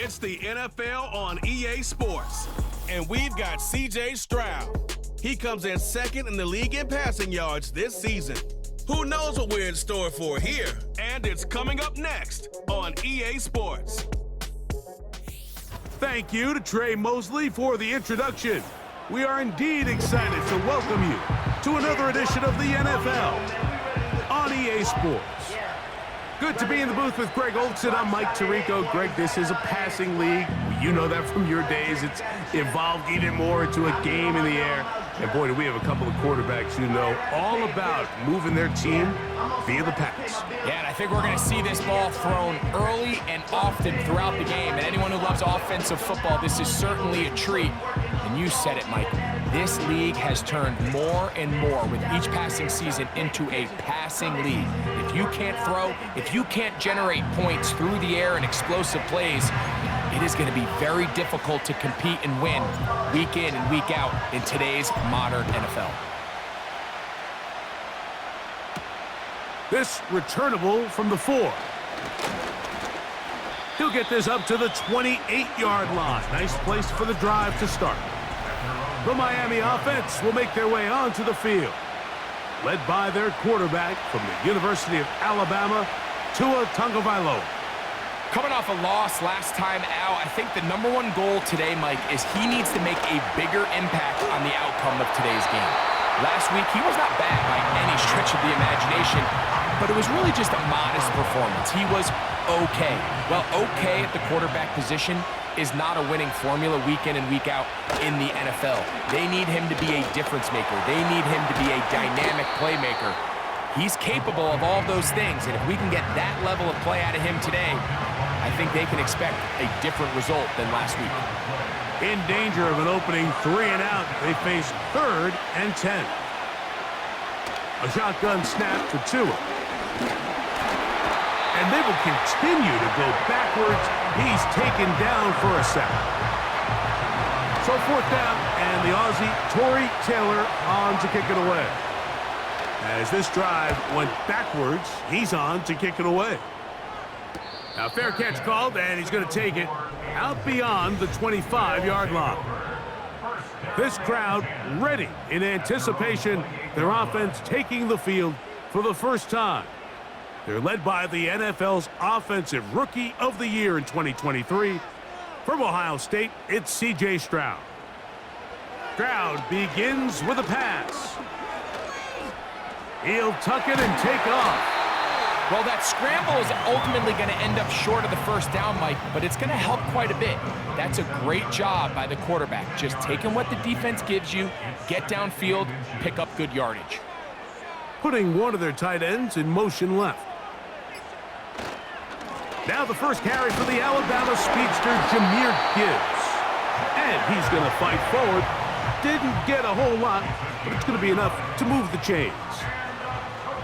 It's the NFL on EA Sports, and we've got C.J. Stroud. He comes in second in the league in passing yards this season. Who knows what we're in store for here? And it's coming up next on EA Sports. Thank you to Trey Mosley for the introduction. We are indeed excited to welcome you to another edition of the NFL on EA Sports. Good to be in the booth with Greg Olson. I'm Mike Tirico. Greg, this is a passing league. You know that from your days. It's evolved even more into a game in the air. And boy, do we have a couple of quarterbacks who know all about moving their team via the pass. Yeah, and I think we're going to see this ball thrown early and often throughout the game. And anyone who loves offensive football, this is certainly a treat. And you said it, Mike. This league has turned more and more with each passing season into a passing league. If you can't throw, if you can't generate points through the air and explosive plays, it is going to be very difficult to compete and win week in and week out in today's modern NFL. This returnable from the 4. He'll get this up to the 28-yard line. Nice place for the drive to start. The Miami offense will make their way onto the field, led by their quarterback from the University of Alabama, Tua Tagovailoa. Coming off a loss last time out, I think the number one goal today, Mike, is he needs to make a bigger impact on the outcome of today's game. Last week, he was not bad by any stretch of the imagination, but it was really just a modest performance. He was okay. Well, okay at the quarterback position is not a winning formula week in and week out in the NFL. They need him to be a difference maker. They need him to be a dynamic playmaker. He's capable of all those things, and if we can get that level of play out of him today, I think they can expect a different result than last week. In danger of an opening 3 and out, they face 3rd and 10. A shotgun snap to Tua. And they will continue to go backwards. He's taken down for a sack. So 4th down, and the Aussie, Torrey Taylor, on to kick it away. As this drive went backwards, he's on to kick it away. Now, fair catch called, and he's going to take it out beyond the 25-yard line. This crowd ready in anticipation, their offense taking the field for the first time. They're led by the NFL's Offensive Rookie of the Year in 2023. From Ohio State, it's C.J. Stroud. Stroud begins with a pass. He'll tuck it and take off. Well, that scramble is ultimately going to end up short of the first down, Mike, but it's going to help quite a bit. That's a great job by the quarterback. Just taking what the defense gives you, get downfield, pick up good yardage. Putting one of their tight ends in motion left. Now the first carry for the Alabama speedster, Jahmyr Gibbs. And he's going to fight forward. Didn't get a whole lot, but it's going to be enough to move the chains.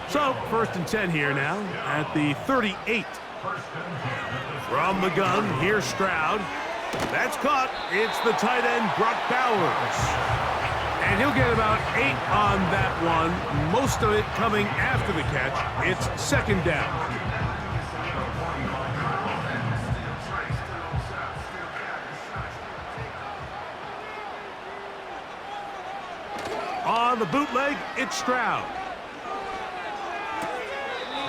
So, 1st and 10 here now at the 38. From the gun, here's Stroud. That's caught. It's the tight end, Brock Bowers. And he'll get about 8 on that one, most of it coming after the catch. It's 2nd down. On the bootleg, it's Stroud.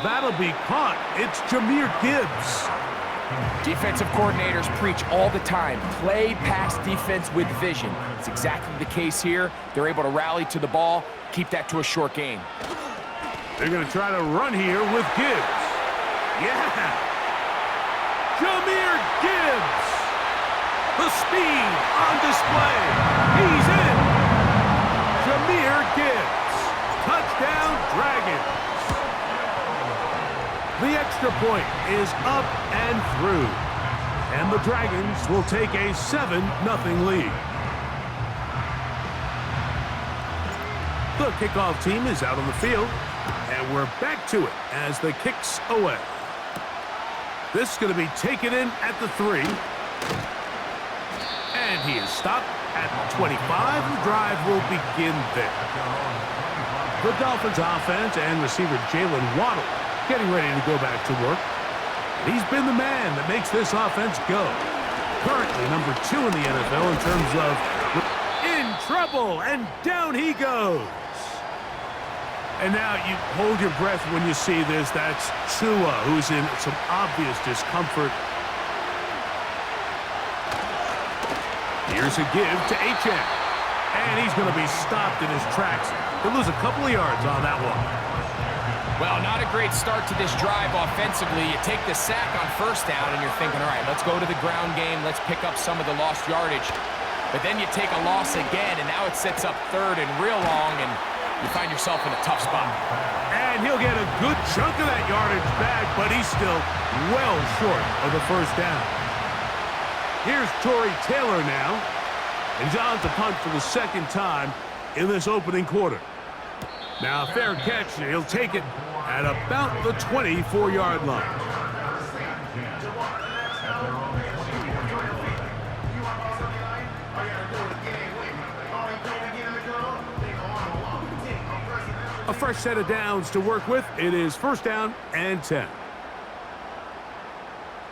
That'll be caught. It's Jahmyr Gibbs. Defensive coordinators preach all the time, play pass defense with vision. It's exactly the case here. They're able to rally to the ball, keep that to a short game. They're going to try to run here with Gibbs. Yeah! Jahmyr Gibbs! The speed on display. He's in! Jahmyr Gibbs. Touchdown, Dragons. The extra point is up and through. And the Dragons will take a 7-0 lead. The kickoff team is out on the field. And we're back to it as the kick's away. This is going to be taken in at the 3. And he is stopped at 25. The drive will begin there. The Dolphins offense and receiver Jalen Waddle getting ready to go back to work. He's been the man that makes this offense go. currently number 2 in the NFL in terms of in trouble, and down he goes. And now you hold your breath when you see this. That's Tua, who's in some obvious discomfort. Here's a give to H.M. And he's going to be stopped in his tracks. He'll lose a couple of yards on that one. Well, not a great start to this drive offensively. You take the sack on first down, and you're thinking, all right, let's go to the ground game. Let's pick up some of the lost yardage. But then you take a loss again, and now it sets up third and real long, and you find yourself in a tough spot. And he'll get a good chunk of that yardage back, but he's still well short of the first down. Here's Tory Taylor now. And he's on to punt for the second time in this opening quarter. Now, fair catch, and he'll take it at about the 24-yard line. A fresh set of downs to work with. It is first down and 10.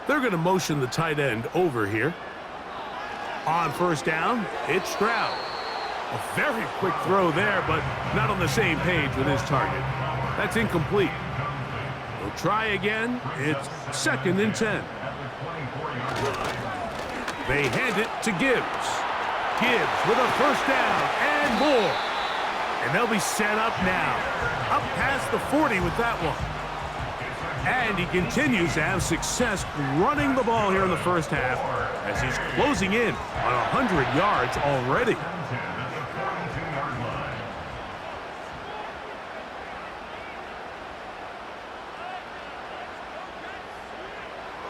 They're going to motion the tight end over here. On first down, it's Stroud. A very quick throw there, but not on the same page with his target. That's incomplete. We'll try again. It's second and 10. They hand it to Gibbs. Gibbs with a first down and more. And they'll be set up now. Up past the 40 with that one. And he continues to have success running the ball here in the first half as he's closing in on 100 yards already.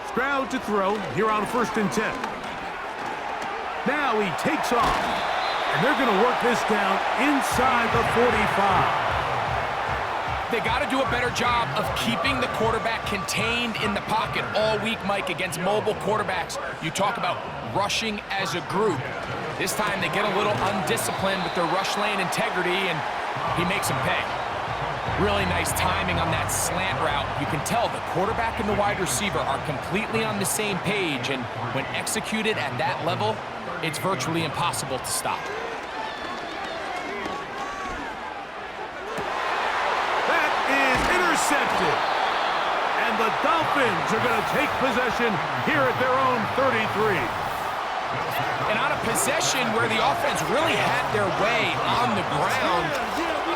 Stroud to throw here on first and 10. Now he takes off, and they're going to work this down inside the 45. They got to do a better job of keeping the quarterback contained in the pocket all week, Mike, against mobile quarterbacks. You talk about rushing as a group. This time they get a little undisciplined with their rush lane integrity, and he makes them pay. Really nice timing on that slant route. You can tell the quarterback and the wide receiver are completely on the same page, and when executed at that level, it's virtually impossible to stop. Intercepted. And the Dolphins are going to take possession here at their own 33. And on a possession where the offense really had their way on the ground,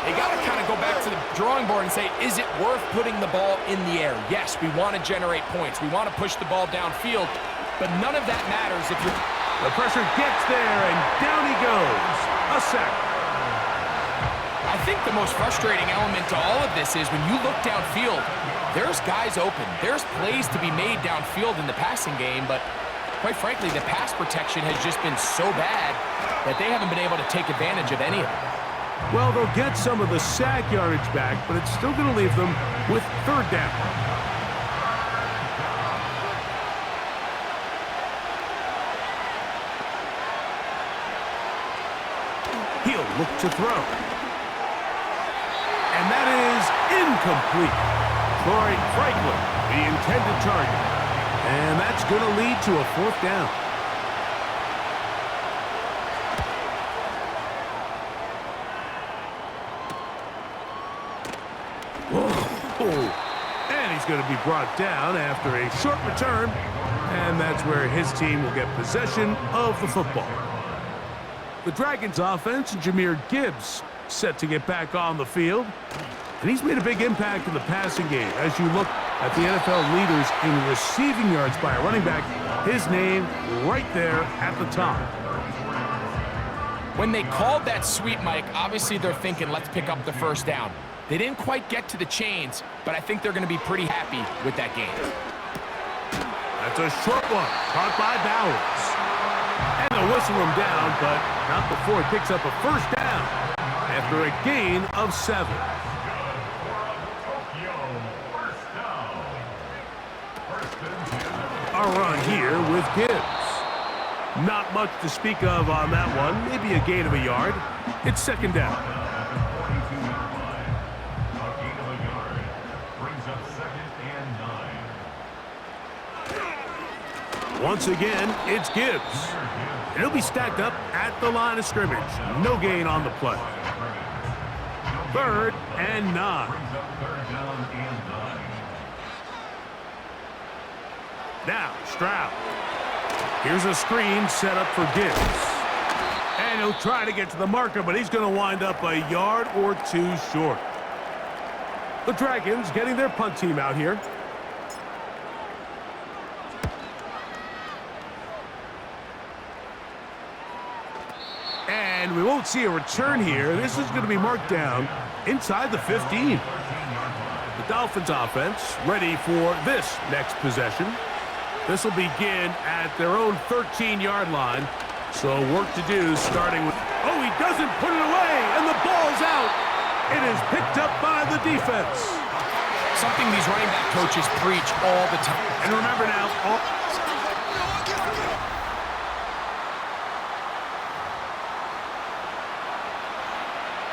they got to kind of go back to the drawing board and say, is it worth putting the ball in the air? Yes, we want to generate points. We want to push the ball downfield, but none of that matters if you're... The pressure gets there, and down he goes. A sack. I think the most frustrating element to all of this is when you look downfield, there's guys open. There's plays to be made downfield in the passing game, but quite frankly, the pass protection has just been so bad that they haven't been able to take advantage of any of it. Well, they'll get some of the sack yardage back, but it's still going to leave them with third down. He'll look to throw. And that is incomplete. Troy Franklin, the intended target. And that's going to lead to a fourth down. Whoa. And he's going to be brought down after a short return. And that's where his team will get possession of the football. The Dragons offense, Jahmyr Gibbs, set to get back on the field. And he's made a big impact in the passing game. As you look at the NFL leaders in receiving yards by a running back, his name right there at the top. When they called that sweep, Mike, obviously they're thinking, let's pick up the first down. They didn't quite get to the chains, but I think they're going to be pretty happy with that game. That's a short one, caught by Bowers. And they'll whistle him down, but not before he picks up a first down after a gain of 7. A run here with Gibbs. Not much to speak of on that one. Maybe a gain of a yard. It's second down. Once again, it's Gibbs. And he'll be stacked up at the line of scrimmage. No gain on the play. 3rd and 9. Now, Stroud. Here's a screen set up for Gibbs. And he'll try to get to the marker, but he's going to wind up a yard or two short. The Dragons getting their punt team out here. And we won't see a return here. This is going to be marked down inside the 15. The Dolphins offense ready for this next possession. This will begin at their own 13-yard line. So work to do starting with... Oh, he doesn't put it away, and the ball's out. It is picked up by the defense. Something these running back coaches preach all the time. And remember now...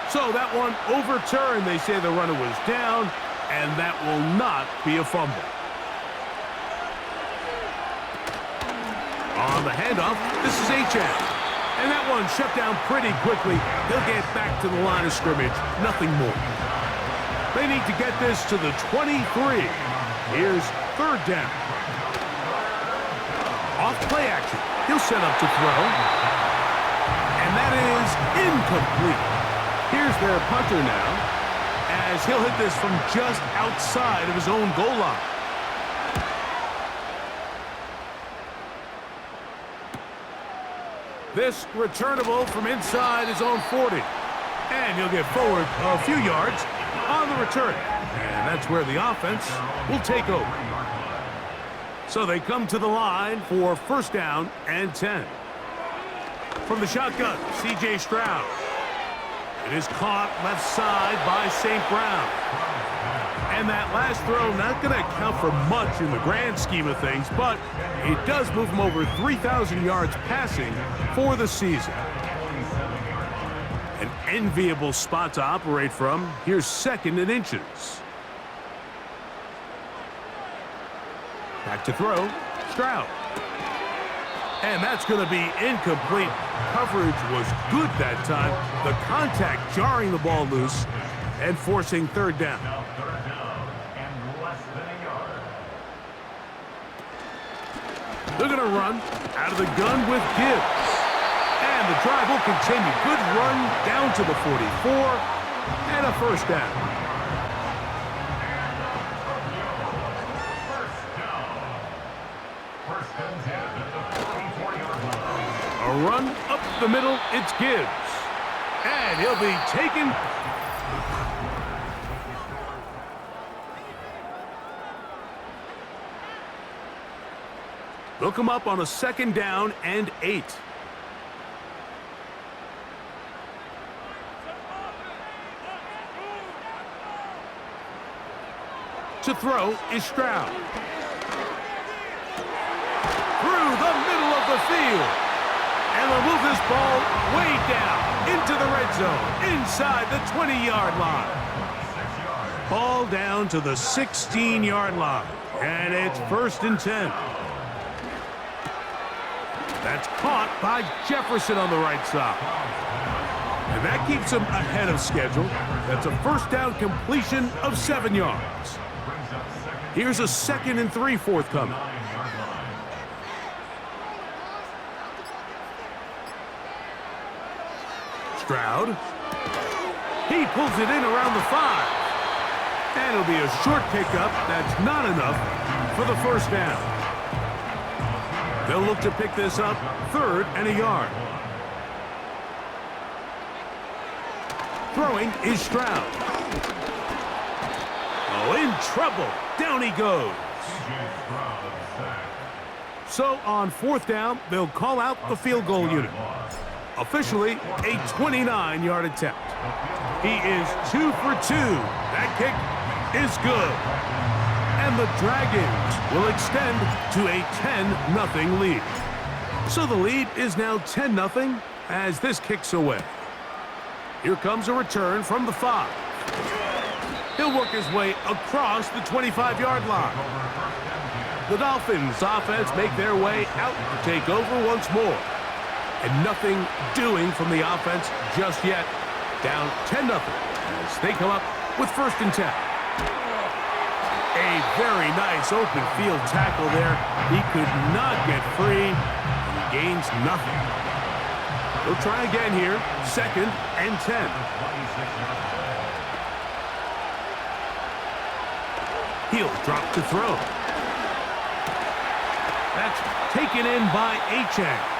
So that one overturned. They say the runner was down, and that will not be a fumble. On the handoff, this is H.M. And that one shut down pretty quickly. They'll get back to the line of scrimmage. Nothing more. They need to get this to the 23. Here's 3rd down. Off play action. He'll set up to throw. And that is incomplete. Here's their punter now, as he'll hit this from just outside of his own goal line. This returnable from inside his own 40. And he'll get forward a few yards on the return. And that's where the offense will take over. So they come to the line for 1st down and 10. From the shotgun, C.J. Stroud. It is caught left side by St. Brown. And that last throw not going to count for much in the grand scheme of things, but it does move him over 3,000 yards passing for the season. An enviable spot to operate from. Here's 2nd and inches. Back to throw. Stroud. And that's going to be incomplete. Coverage was good that time. The contact jarring the ball loose and forcing 3rd down. They're going to run out of the gun with Gibbs. And the drive will continue. Good run down to the 44 and a 1st down. A run up the middle, it's Gibbs. And he'll be taken. They'll come up on a 2nd down and 8. To throw is Stroud. Through the middle of the field. And they'll move this ball way down into the red zone, inside the 20-yard line. Ball down to the 16-yard line. And it's 1st and 10. That's caught by Jefferson on the right side. And that keeps him ahead of schedule. That's a 1st down completion of 7 yards. Here's a 2nd and 3 forthcoming. Stroud. He pulls it in around the 5. And it'll be a short pickup. That's not enough for the 1st down. They'll look to pick this up 3rd and a yard. Throwing is Stroud. Oh, in trouble. Down he goes. So on 4th down, they'll call out the field goal unit. Officially a 29-yard attempt. He is 2 for 2. That kick is good. And the Dragons will extend to a 10-0 lead. So the lead is now 10-0 as this kicks away. Here comes a return from the 5. He'll work his way across the 25-yard line. The Dolphins offense make their way out to take over once more. And nothing doing from the offense just yet. Down 10-0 as they come up with 1st and 10. A very nice open field tackle there. He could not get free. He gains nothing. They'll try again here. 2nd and 10. He'll drop to throw. That's taken in by Achane.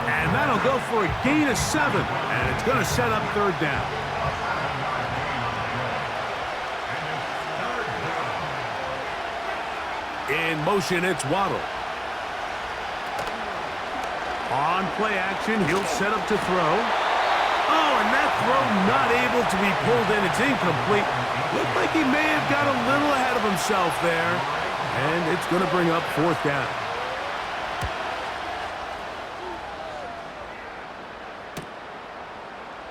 And that'll go for a gain of 7. And it's going to set up 3rd down. In motion, it's Waddle. On play action, he'll set up to throw. Oh, and that throw not able to be pulled in. It's incomplete. Looked like he may have got a little ahead of himself there. And it's going to bring up 4th down.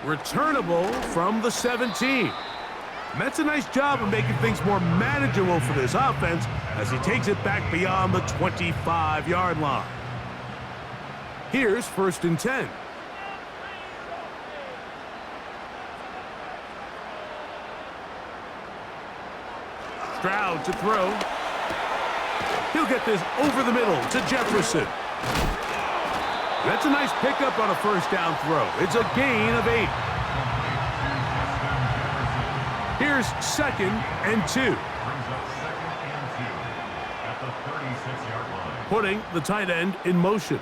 Returnable from the 17. And that's a nice job of making things more manageable for this offense as he takes it back beyond the 25-yard line. Here's 1st and 10. Stroud to throw. He'll get this over the middle to Jefferson. That's a nice pickup on a 1st down throw. It's a gain of 8. Here's 2nd and 2. Putting the tight end in motion.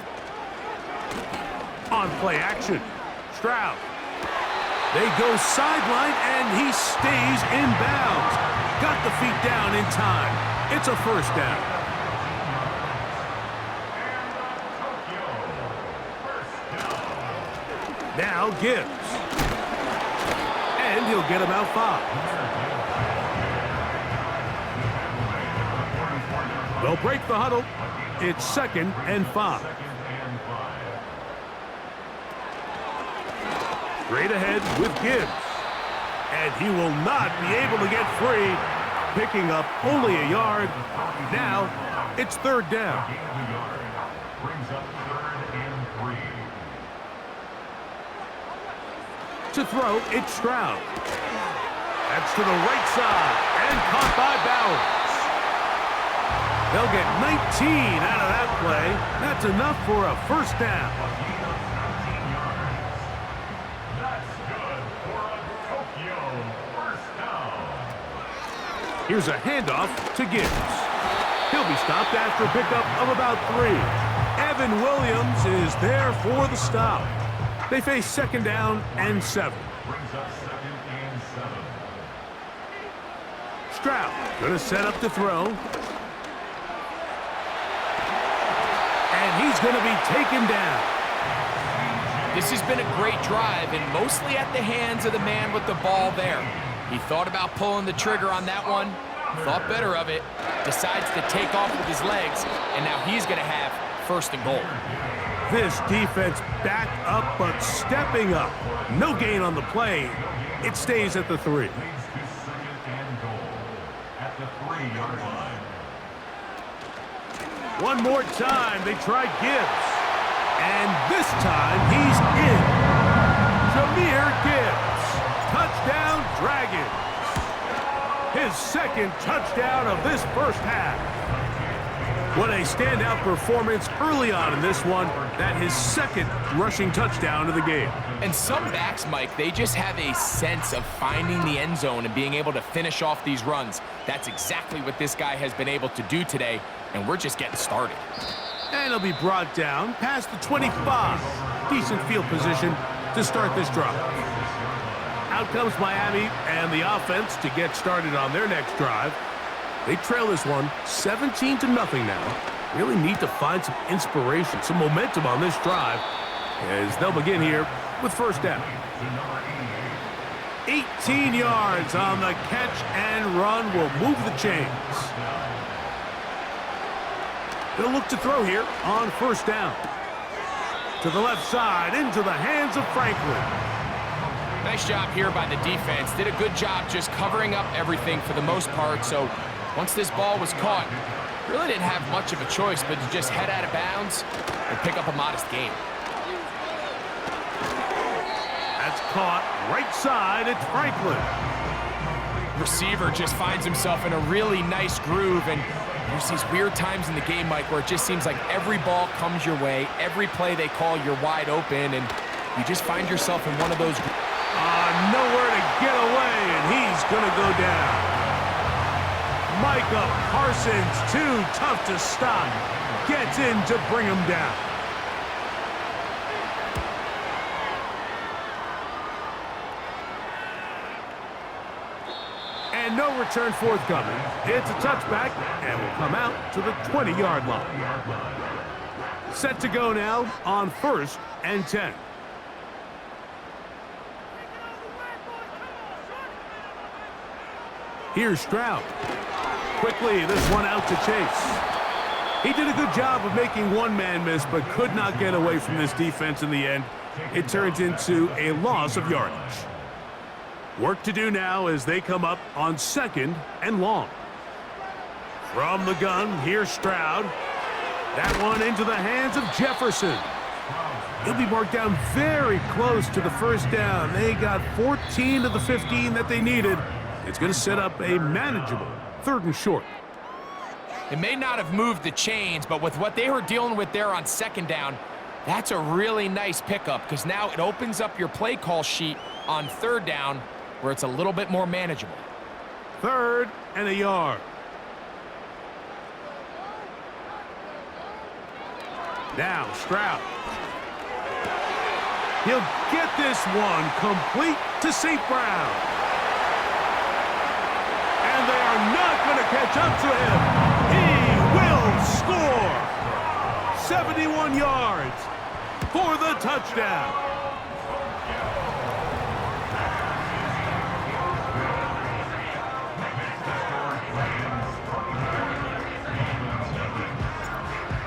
On play action, Stroud. They go sideline, and he stays in bounds. Got the feet down in time. It's a 1st down. Now Gibbs. And he'll get about 5. They'll break the huddle. It's 2nd and 5. Straight ahead with Gibbs. And he will not be able to get free. Picking up only a yard. Now it's 3rd down. To throw, it's Stroud. That's to the right side and caught by Bowers. They'll get 19 out of that play. That's enough for a 1st down. Here's a handoff to Gibbs. He'll be stopped after a pickup of about 3. Evan Williams is there for the stop. They face 2nd down and 7. Stroud gonna set up to throw. And he's gonna be taken down. This has been a great drive, and mostly at the hands of the man with the ball there. He thought about pulling the trigger on that one, thought better of it, decides to take off with his legs, and now he's gonna have 1st and goal. This defense back up, but stepping up. No gain on the play. It stays at the 3. One more time, they try Gibbs. And this time, he's in. Jahmyr Gibbs. Touchdown, Dragons. His 2nd touchdown of this 1st half. What a standout performance early on in this one. That his 2nd rushing touchdown of the game. And some backs, Mike, they just have a sense of finding the end zone and being able to finish off these runs. That's exactly what this guy has been able to do today, and we're just getting started. And he'll be brought down past the 25. Decent field position to start this drive. Out comes Miami and the offense to get started on their next drive. They trail this one 17-0 now. Really need to find some inspiration, some momentum on this drive as they'll begin here with 1st down. 18 yards on the catch and run will move the chains. They'll look to throw here on 1st down. To the left side, into the hands of Franklin. Nice job here by the defense. Did a good job just covering up everything for the most part. So once this ball was caught, Really didn't have much of a choice but to just head out of bounds and pick up a modest gain. That's caught right side. It's Franklin. Receiver just finds himself in a really nice groove, and there's these weird times in the game, Mike, where it just seems like every ball comes your way, every play they call, you're wide open, and you just find yourself in one of those. Nowhere to get away, and he's going to go down. Micah Parsons, too tough to stop, gets in to bring him down. And no return forthcoming. It's a touchback, and will come out to the 20-yard line. Set to go now on 1st and 10. Here's Stroud. Quickly, this one out to Chase. He did a good job of making one man miss, but could not get away from this defense in the end. It turns into a loss of yardage. Work to do now as they come up on 2nd and long. From the gun, here's Stroud. That one into the hands of Jefferson. He'll be marked down very close to the first down. They got 14 to the 15 that they needed. It's going to set up a manageable 3rd and short. It may not have moved the chains, but with what they were dealing with there on 2nd down, that's a really nice pickup because now it opens up your play call sheet on 3rd down where it's a little bit more manageable. 3rd and a yard. Now Stroud. He'll get this one complete to St. Brown. And they are not going to catch up to him. He will score. 71 yards for the touchdown.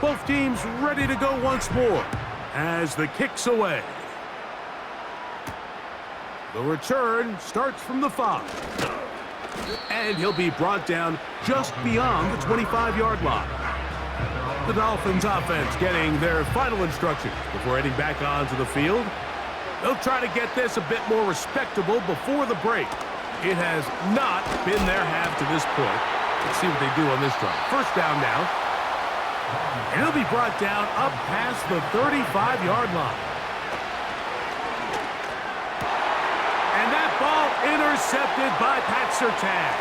Both teams ready to go once more as the kick's away. The return starts from the 5. And he'll be brought down just beyond the 25-yard line. The Dolphins offense getting their final instructions before heading back onto the field. They'll try to get this a bit more respectable before the break. It has not been their half to this point. Let's see what they do on this drive. 1st down now. And he'll be brought down up past the 35-yard line. And that ball intercepted by Pat Surtain.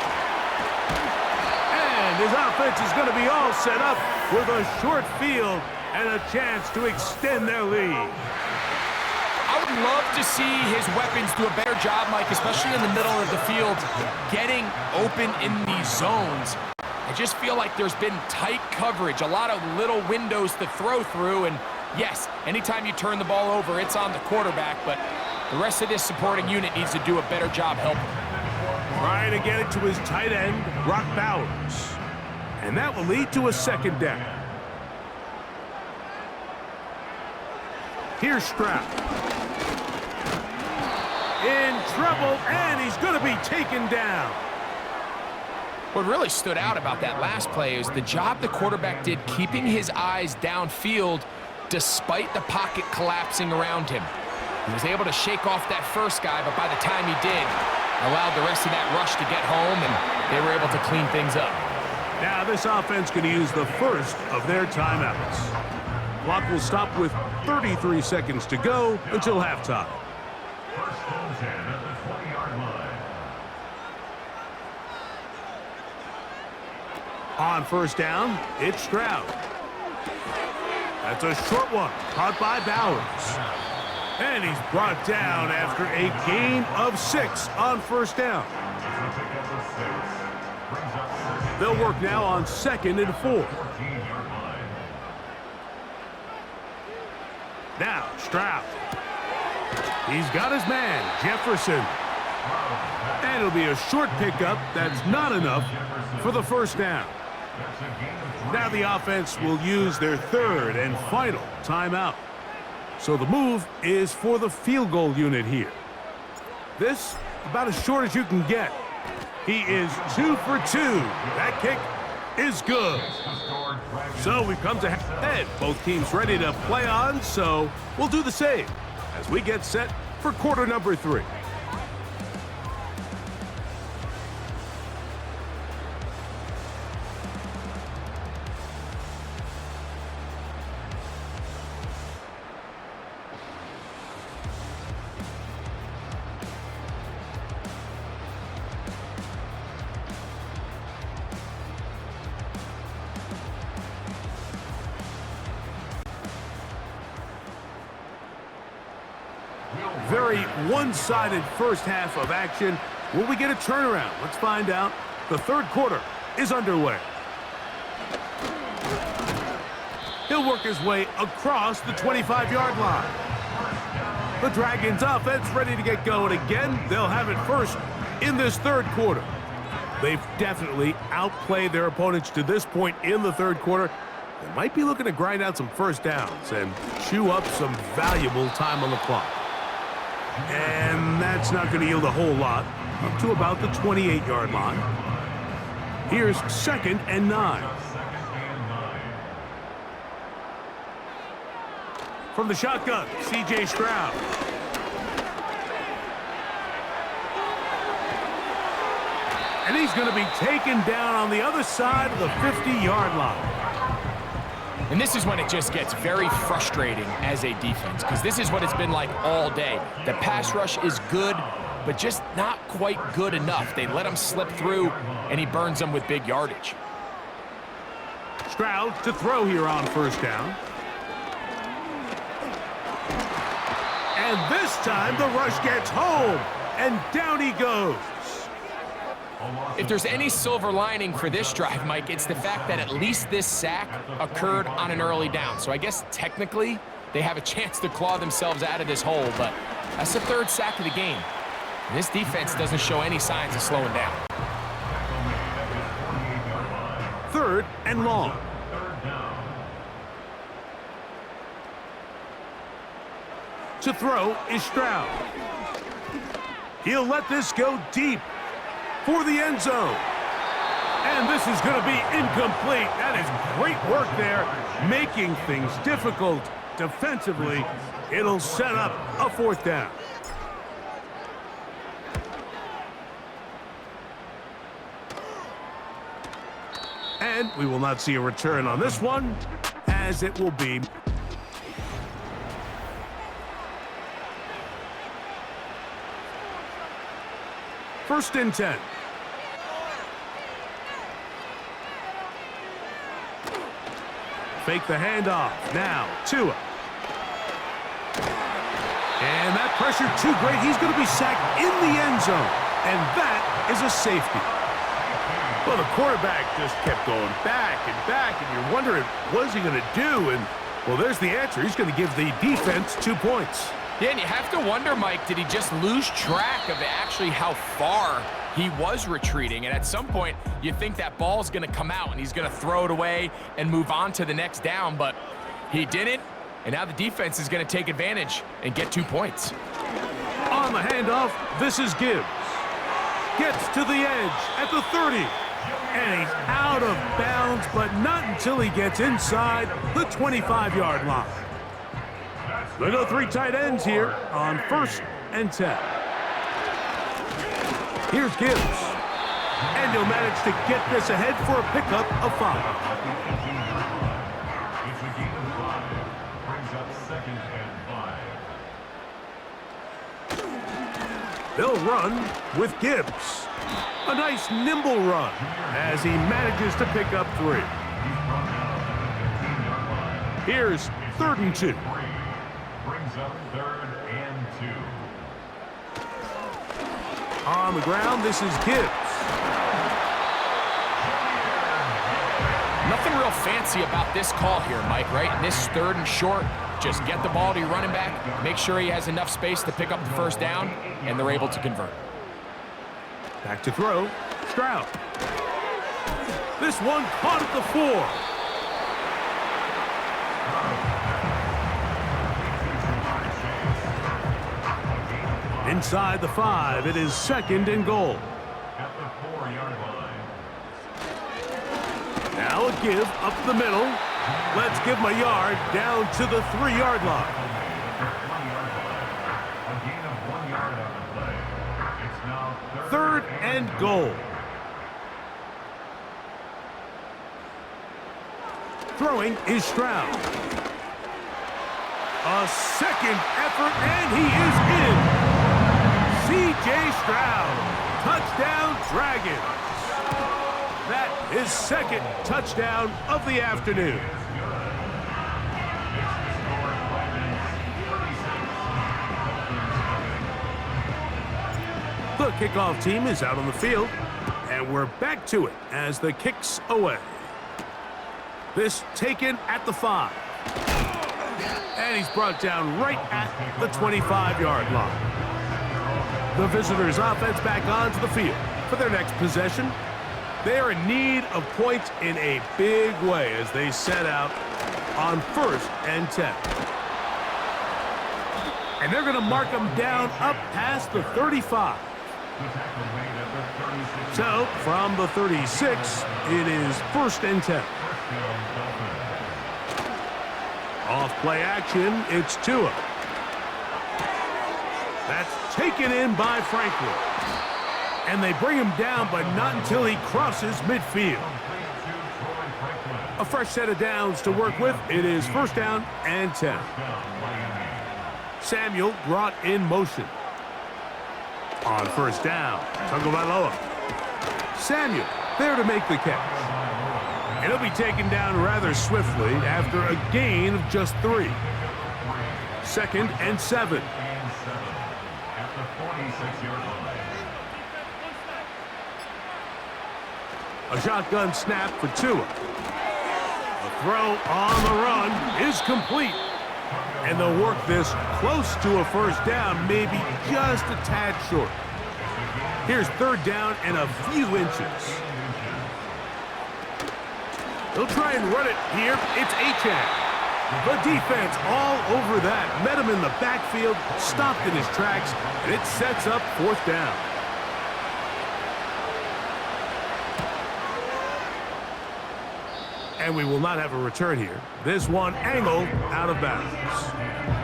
And his offense is going to be all set up with a short field and a chance to extend their lead. I would love to see his weapons do a better job, Mike, especially in the middle of the field, getting open in these zones. I just feel like there's been tight coverage, a lot of little windows to throw through, and yes, anytime you turn the ball over, it's on the quarterback, but the rest of this supporting unit needs to do a better job helping. Trying to get it to his tight end, Brock Bowers. And that will lead to a 2nd down. Here's Stroud. In trouble, and he's going to be taken down. What really stood out about that last play is the job the quarterback did keeping his eyes downfield despite the pocket collapsing around him. He was able to shake off that first guy, but by the time he did, allowed the rest of that rush to get home, and they were able to clean things up. Now this offense can use the first of their timeouts. Clock will stop with 33 seconds to go until halftime. On 1st down, it's Stroud. That's a short one, caught by Bowers. And he's brought down after a gain of 6 on 1st down. They'll work now on 2nd and 4. Now, Stroud. He's got his man, Jefferson. And it'll be a short pickup that's not enough for the 1st down. Now the offense will use their 3rd and final timeout. So the move is for the field goal unit here. This, about as short as you can get. He is 2 for 2. That kick is good. So we've come to head. Both teams ready to play on, so we'll do the same as we get set for quarter number 3. Very one-sided first half of action. Will we get a turnaround? Let's find out. The third quarter is underway. He'll work his way across the 25-yard line. The Dragons offense ready to get going again. They'll have it first in this third quarter. They've definitely outplayed their opponents to this point in the third quarter. They might be looking to grind out some first downs and chew up some valuable time on the clock. And that's not going to yield a whole lot, up to about the 28-yard line. Here's 2nd and 9. From the shotgun, C.J. Stroud. And he's going to be taken down on the other side of the 50-yard line. And this is when it just gets very frustrating as a defense, because this is what it's been like all day. The pass rush is good, but just not quite good enough. They let him slip through, and he burns them with big yardage. Stroud to throw here on first down. And this time the rush gets home, and down he goes. If there's any silver lining for this drive, Mike, it's the fact that at least this sack occurred on an early down. So I guess technically they have a chance to claw themselves out of this hole, but that's the 3rd sack of the game. And this defense doesn't show any signs of slowing down. 3rd and long. To throw is Stroud. He'll let this go deep for the end zone. And this is going to be incomplete. That is great work there, making things difficult defensively. It'll set up a 4th down. And we will not see a return on this one, as it will be 1st and 10. Fake the handoff. Now, Tua. And that pressure too great. He's going to be sacked in the end zone. And that is a safety. Well, the quarterback just kept going back and back, and you're wondering, what is he going to do? And, well, there's the answer. He's going to give the defense 2 points. Yeah, and you have to wonder, Mike, did he just lose track of actually how far he was retreating? And at some point, you think that ball's going to come out and he's going to throw it away and move on to the next down, but he didn't, and now the defense is going to take advantage and get 2 points. On the handoff, this is Gibbs. Gets to the edge at the 30, and he's out of bounds, but not until he gets inside the 25-yard line. They go 3 tight ends here on 1st and 10. Here's Gibbs. And he'll manage to get this ahead for a pickup of 5. They'll run with Gibbs. A nice nimble run as he manages to pick up 3. Here's 3rd and 2. Brings up 3rd and 2. On the ground, this is Gibbs. Nothing real fancy about this call here, Mike, right? This 3rd and short, just get the ball to your running back, make sure he has enough space to pick up the 1st down, and they're able to convert. Back to throw, Stroud. This one caught at the 4. Inside the 5, it is 2nd and goal. At the 4-yard line. Now Now a give up the middle. Let's give him a yard down to the 3-yard line. A gain of 1 yard on the play. It's now Third and goal. Throwing is Stroud. A second effort, and he is in. C.J. Stroud, touchdown Dragons. That is second touchdown of the afternoon. The kickoff team is out on the field, and we're back to it as the kick's away. This taken at the 5. And he's brought down right at the 25-yard line. The visitors' offense back onto the field for their next possession. They are in need of points in a big way as they set out on 1st and 10. And they're going to mark them down up past the 35. So, from the 36, it is 1st and 10. Off play action, it's Tua. That's taken in by Franklin. And they bring him down, but not until he crosses midfield. A fresh set of downs to work with. It is 1st down and 10. Samuel brought in motion. On 1st down, Tagovailoa. Samuel there to make the catch. And he'll be taken down rather swiftly after a gain of just 3. 2nd and 7. A shotgun snap for Tua. A throw on the run is complete. And they'll work this close to a 1st down, maybe just a tad short. Here's 3rd down and a few inches. They'll try and run it here. It's Achane. The defense all over that. Met him in the backfield, stopped in his tracks, and it sets up 4th down. And we will not have a return here. This one angled out of bounds.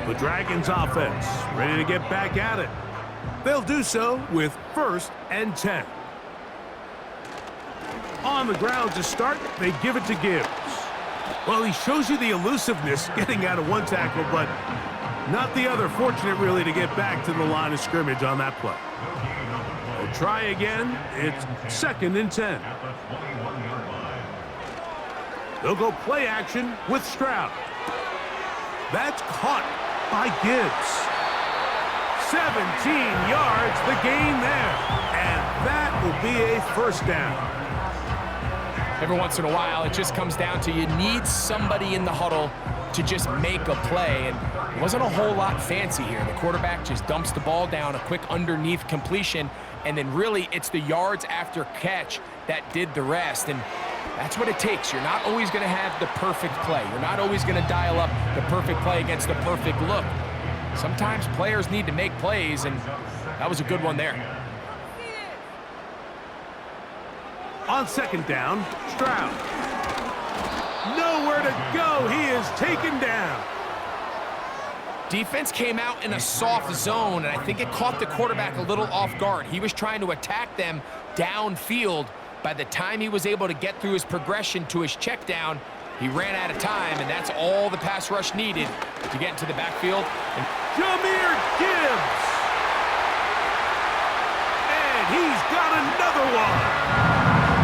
The Dragons offense ready to get back at it. They'll do so with 1st and 10. On the ground to start, they give it to Gibbs. Well, he shows you the elusiveness getting out of one tackle, but not the other. Fortunate, really, to get back to the line of scrimmage on that play. They'll try again. It's 2nd and 10. They'll go play action with Stroud. That's caught by Gibbs. 17 yards, the gain there. And that will be a 1st down. Every once in a while, it just comes down to you need somebody in the huddle to just make a play. And it wasn't a whole lot fancy here. The quarterback just dumps the ball down, a quick underneath completion, and then really it's the yards after catch that did the rest. And that's what it takes. You're not always going to have the perfect play. You're not always going to dial up the perfect play against the perfect look. Sometimes players need to make plays, and that was a good one there. On 2nd down, Stroud. Nowhere to go. He is taken down. Defense came out in a soft zone, and I think it caught the quarterback a little off guard. He was trying to attack them downfield. By the time he was able to get through his progression to his check down, he ran out of time, and that's all the pass rush needed to get into the backfield. And Jahmyr Gibbs. And he's got another one.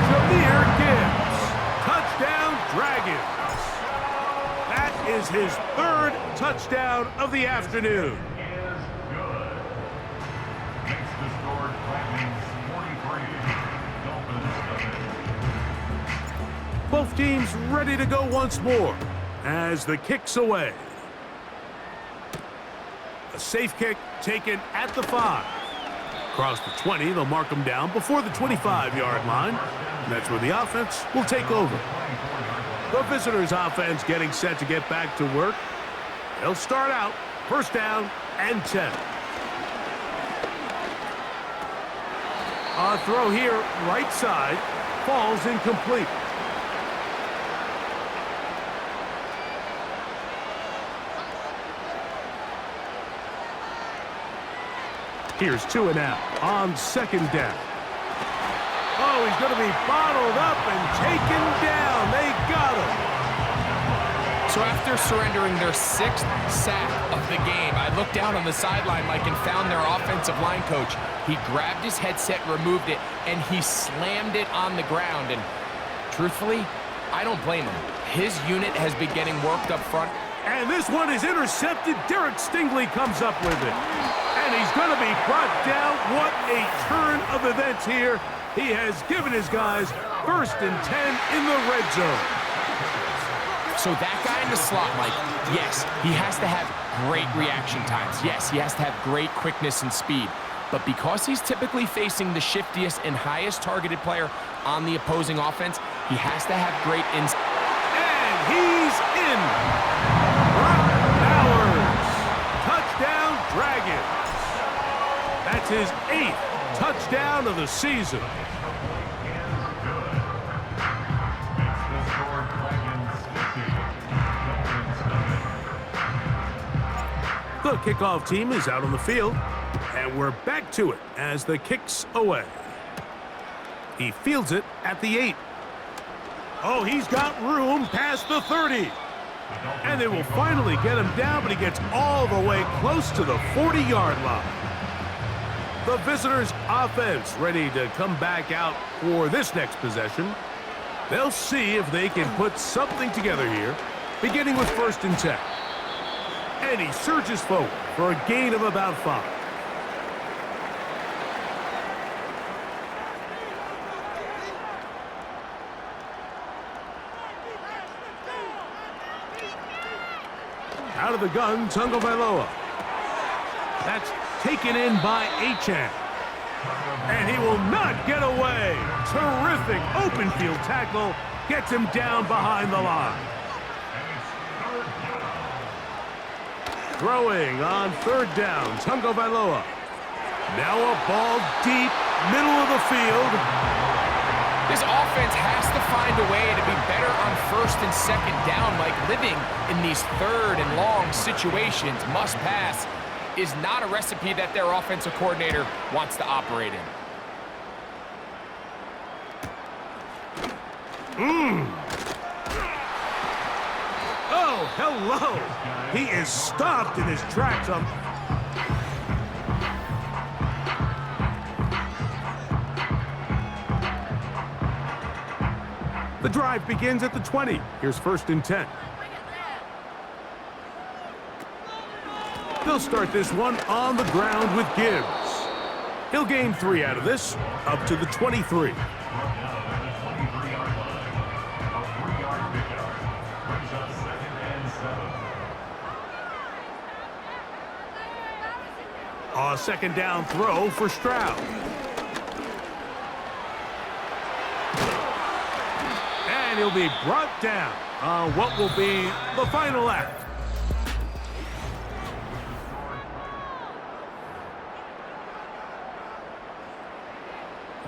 Jahmyr Gibbs. Touchdown, Dragons. That is his 3rd touchdown of the afternoon. Both teams ready to go once more as the kick's away. A safe kick taken at the 5. Across the 20, they'll mark them down before the 25-yard line. And that's where the offense will take over. The visitors' offense getting set to get back to work. They'll start out 1st down and 10. A throw here, right side, falls incomplete. Here's 2 and out on 2nd down. Oh, he's going to be bottled up and taken down. They got him. So after surrendering their 6th sack of the game, I looked down on the sideline, Mike, and found their offensive line coach. He grabbed his headset, removed it, and he slammed it on the ground. And truthfully, I don't blame him. His unit has been getting worked up front. And this one is intercepted. Derek Stingley comes up with it. And he's going to be brought down. What a turn of events here. He has given his guys 1st and 10 in the red zone. So that guy in the slot, Mike, yes, he has to have great reaction times. Yes, he has to have great quickness and speed. But because he's typically facing the shiftiest and highest targeted player on the opposing offense, he has to have great insight. And he's in. Brock Bowers. Touchdown, Dragons. That's his 8th touchdown of the season. The kickoff team is out on the field, and we're back to it as the kick's away. He fields it at the 8. Oh, he's got room past the 30. And they will finally get him down, but he gets all the way close to the 40-yard line. The visitors' offense ready to come back out for this next possession. They'll see if they can put something together here, beginning with 1st and 10. And he surges forward for a gain of about 5. Out of the gun, Tagovailoa. That's taken in by Achane. And he will not get away. Terrific open field tackle. Gets him down behind the line. Throwing on 3rd down, Tagovailoa. Now a ball deep, middle of the field. This offense has to find a way to be better on 1st and 2nd down, like living in these 3rd and long situations. Must pass is not a recipe that their offensive coordinator wants to operate in. Oh, hello. He is stopped in his tracks. The drive begins at the 20. Here's 1st and 10. They'll start this one on the ground with Gibbs. He'll gain 3 out of this, up to the 23. A 2nd down throw for Stroud. And he'll be brought down on what will be the final act.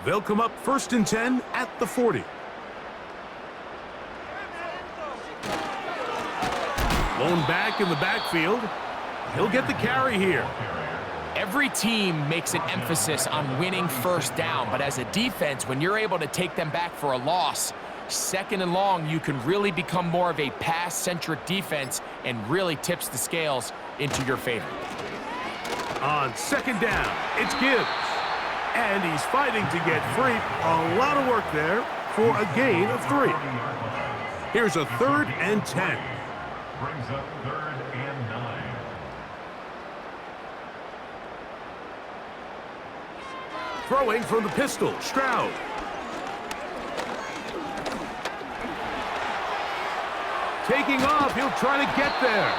They'll come up 1st and 10 at the 40. Blown back in the backfield. He'll get the carry here. Every team makes an emphasis on winning 1st down, but as a defense, when you're able to take them back for a loss, 2nd and long, you can really become more of a pass-centric defense and really tips the scales into your favor. On 2nd down, it's Gibbs. And he's fighting to get free. A lot of work there for a gain of 3. Here's a 3rd and 10. Brings up 3rd and 9. Throwing from the pistol, Stroud. Taking off, he'll try to get there.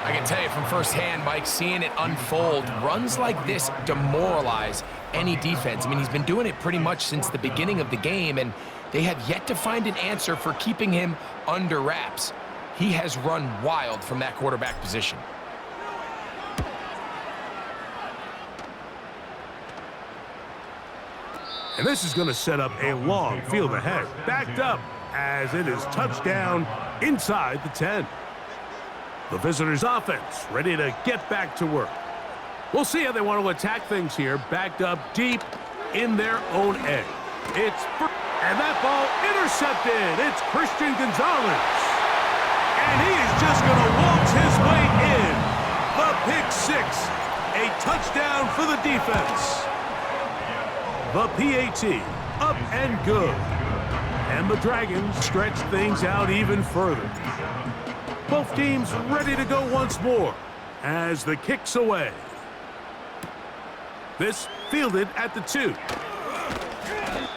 I can tell you from firsthand, Mike, seeing it unfold, runs like this demoralize any defense. I mean, he's been doing it pretty much since the beginning of the game, and they have yet to find an answer for keeping him under wraps. He has run wild from that quarterback position. And this is going to set up a long field ahead. Backed up as it is touchdown inside the 10. The visitors' offense ready to get back to work. We'll see how they want to attack things here, backed up deep in their own end. And that ball intercepted. It's Christian Gonzalez. And he is just going to waltz his way in. The pick six. A touchdown for the defense. The PAT, up and good. And the Dragons stretch things out even further. Both teams ready to go once more as the kick's away. This fielded at the 2.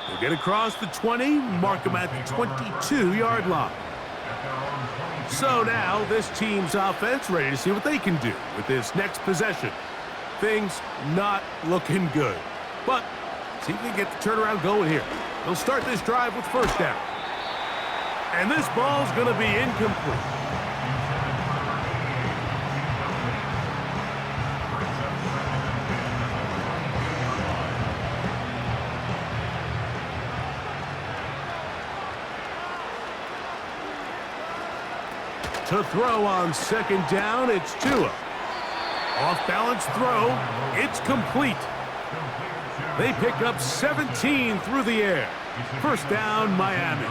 We'll get across the 20, mark them at the 22-yard line. So now this team's offense ready to see what they can do with this next possession. Things not looking good. But see if we can get the turnaround going here. They'll start this drive with first down. And this ball's going to be incomplete. To throw on second down, it's Tua. Off-balance throw, it's complete. They pick up 17 through the air. First down, Miami.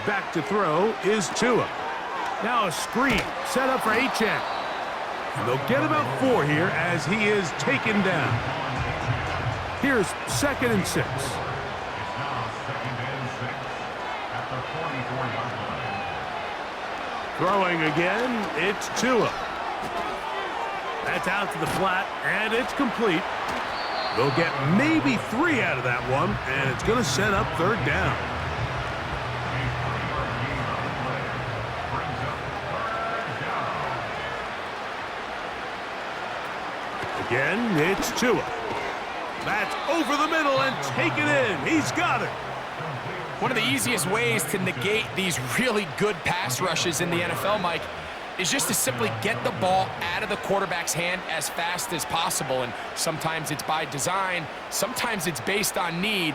Back to throw is Tua. Now a screen set up for Achane. And they'll get about 4 here as he is taken down. Here's 2nd and 6. Throwing again, it's Tua. That's out to the flat, and it's complete. They'll get maybe 3 out of that one, and it's going to set up third down. Again, it's Tua. That's over the middle and taken in. He's got it. One of the easiest ways to negate these really good pass rushes in the NFL, Mike, is just to simply get the ball out of the quarterback's hand as fast as possible. And sometimes it's by design, sometimes it's based on need.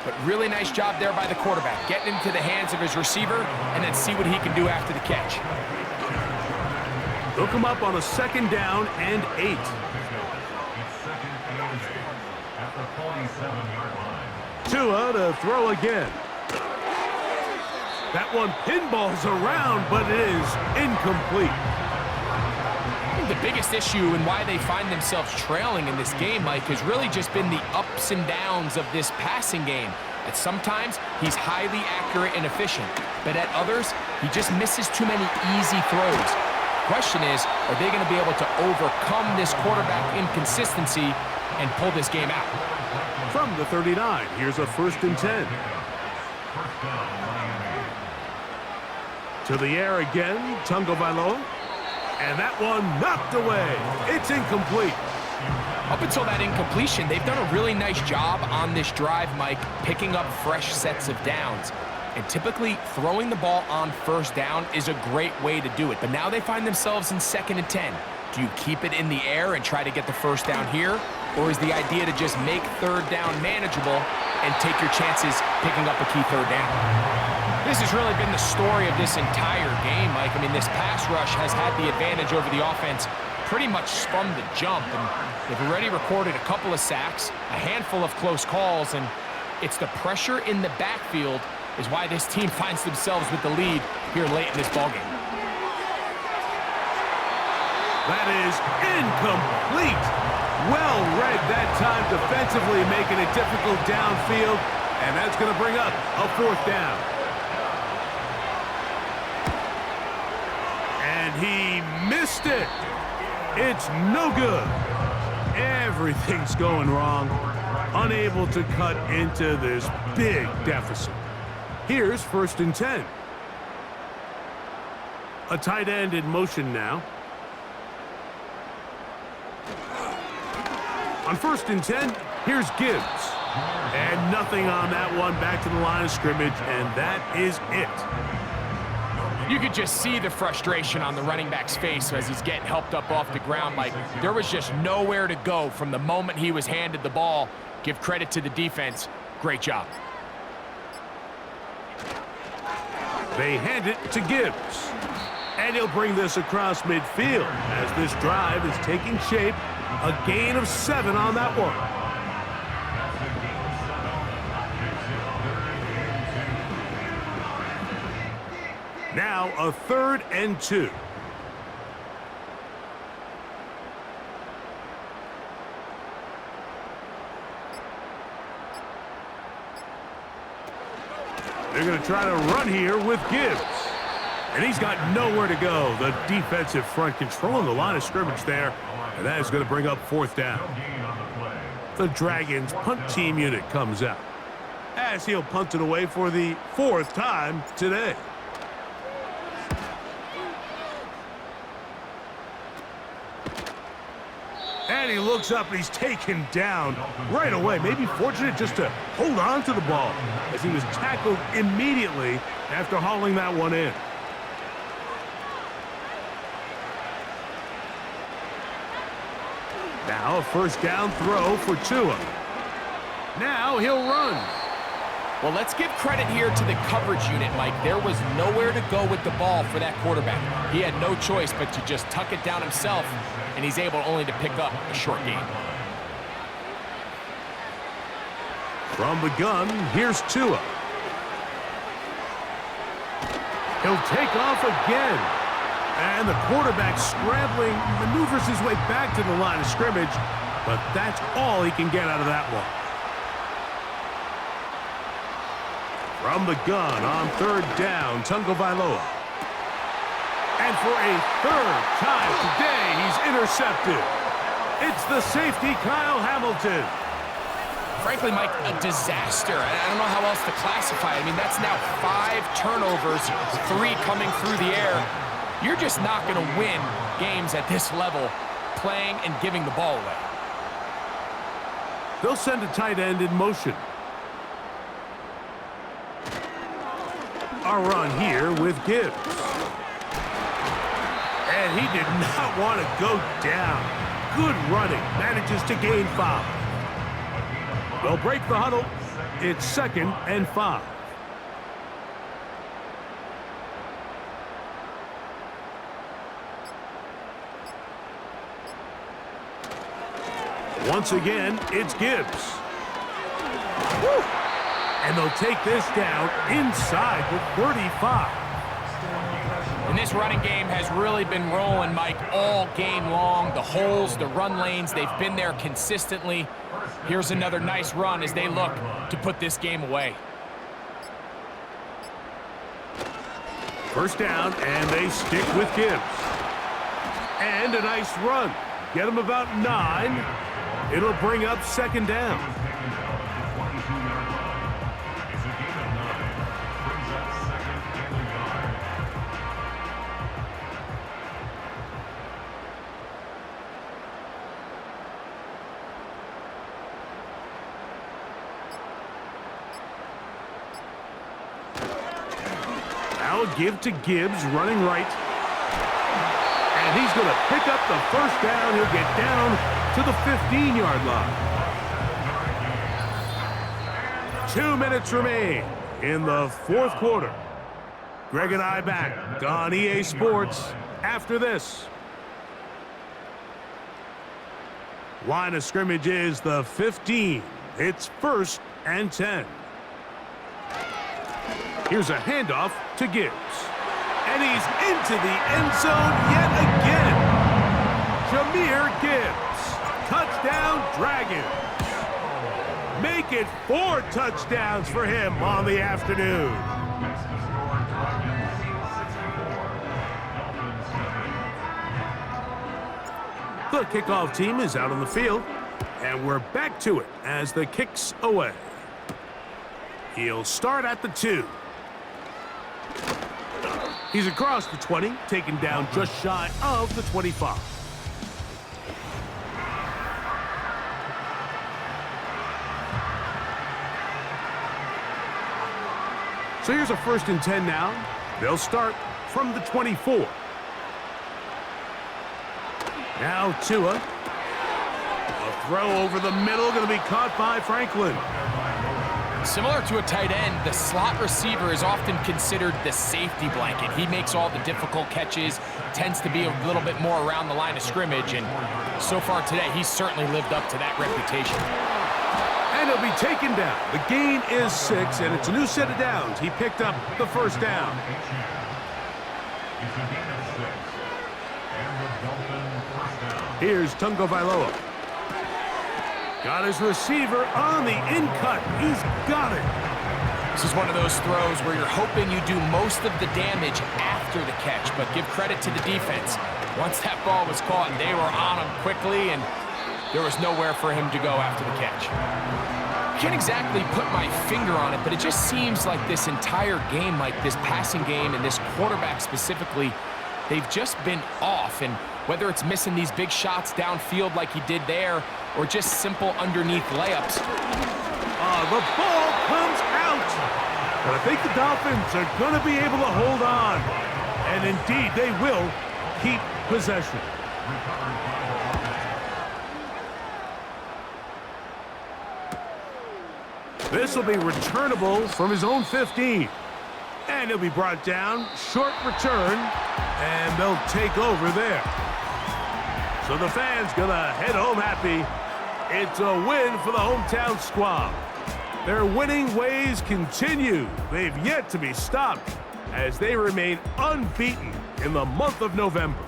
But really nice job there by the quarterback, getting into the hands of his receiver and then see what he can do after the catch. They'll come up on a 2nd down and 8. Tua to throw again. That one pinballs around, but it is incomplete. I think the biggest issue and why they find themselves trailing in this game, Mike, has really just been the ups and downs of this passing game. At sometimes, he's highly accurate and efficient, but at others, he just misses too many easy throws. Question is, are they going to be able to overcome this quarterback inconsistency and pull this game out? From the 39, here's a 1st and 10. To the air again, Tagovailoa. And that one knocked away. It's incomplete. Up until that incompletion, they've done a really nice job on this drive, Mike, picking up fresh sets of downs. And typically, throwing the ball on first down is a great way to do it. But now they find themselves in 2nd and 10. Do you keep it in the air and try to get the first down here? Or is the idea to just make third down manageable and take your chances picking up a key third down? This has really been the story of this entire game, Mike. I mean, this pass rush has had the advantage over the offense pretty much from the jump. And they've already recorded a couple of sacks, a handful of close calls, and it's the pressure in the backfield is why this team finds themselves with the lead here late in this ballgame. That is incomplete. Well read that time defensively, making it difficult downfield, and that's going to bring up a 4th down. And he missed it. It's no good. Everything's going wrong. Unable to cut into this big deficit. Here's 1st and 10. A tight end in motion now. On 1st and 10, here's Gibbs. And nothing on that one, back to the line of scrimmage, and that is it. You could just see the frustration on the running back's face as he's getting helped up off the ground. Like, there was just nowhere to go from the moment he was handed the ball. Give credit to the defense. Great job. They hand it to Gibbs. And he'll bring this across midfield as this drive is taking shape. A gain of 7 on that one. Now a 3rd and 2. They're going to try to run here with Gibbs. And he's got nowhere to go. The defensive front controlling the line of scrimmage there. And that is going to bring up 4th down. The Dragons punt team unit comes out as he'll punt it away for the 4th time today. And he looks up and he's taken down right away. Maybe fortunate just to hold on to the ball as he was tackled immediately after hauling that one in. Now a 1st down throw for Tua. Now he'll run. Well, let's give credit here to the coverage unit, Mike. There was nowhere to go with the ball for that quarterback. He had no choice but to just tuck it down himself, and he's able only to pick up a short gain. From the gun, here's Tua. He'll take off again. And the quarterback scrambling, maneuvers his way back to the line of scrimmage, but that's all he can get out of that one. From the gun on 3rd down, Tagovailoa. And for a 3rd time today, he's intercepted. It's the safety, Kyle Hamilton. Frankly, Mike, a disaster. I don't know how else to classify it. I mean, that's now 5 turnovers, 3 coming through the air. You're just not going to win games at this level playing and giving the ball away. They'll send a tight end in motion. A run here with Gibbs. And he did not want to go down. Good running. Manages to gain 5. They'll break the huddle. It's 2nd and 5. Once again, it's Gibbs. Woo! And they'll take this down inside the 35. And this running game has really been rolling, Mike, all game long. The holes, the run lanes, they've been there consistently. Here's another nice run as they look to put this game away. 1st down, and they stick with Gibbs. And a nice run. Get him about 9. It'll bring up 2nd down. Now a give to Gibbs, running right. And he's going to pick up the 1st down. He'll get down to the 15-yard line. 2 minutes remain in the 4th quarter. Greg and I back on EA Sports after this. Line of scrimmage is the 15. It's 1st and 10. Here's a handoff to Gibbs. And he's into the end zone yet again. Jahmyr Gibbs. Touchdown, Dragons. Make it 4 touchdowns for him on the afternoon. The kickoff team is out on the field, and we're back to it as the kick's away. He'll start at the 2. He's across the 20, taken down just shy of the 25. So here's a 1st and 10 now. They'll start from the 24. Now Tua. A throw over the middle, going to be caught by Franklin. Similar to a tight end, the slot receiver is often considered the safety blanket. He makes all the difficult catches, tends to be a little bit more around the line of scrimmage, and so far today, he's certainly lived up to that reputation. And he'll be taken down. The gain is 6, and it's a new set of downs. He picked up the first down. It's a gain of 6. And the Dolphin first down. Here's Tungo Vailoa. Got his receiver on the in-cut. He's got it. This is one of those throws where you're hoping you do most of the damage after the catch, but give credit to the defense. Once that ball was caught, they were on him quickly, and there was nowhere for him to go after the catch. Can't exactly put my finger on it, but it just seems like this entire game, like this passing game and this quarterback specifically, they've just been off. And whether it's missing these big shots downfield like he did there, or just simple underneath layups. The ball comes out. But I think the Dolphins are going to be able to hold on. And indeed, they will keep possession. This will be returnable from his own 15. And he'll be brought down. Short return. And they'll take over there. So the fans gonna head home happy. It's a win for the hometown squad. Their winning ways continue. They've yet to be stopped as they remain unbeaten in the month of November.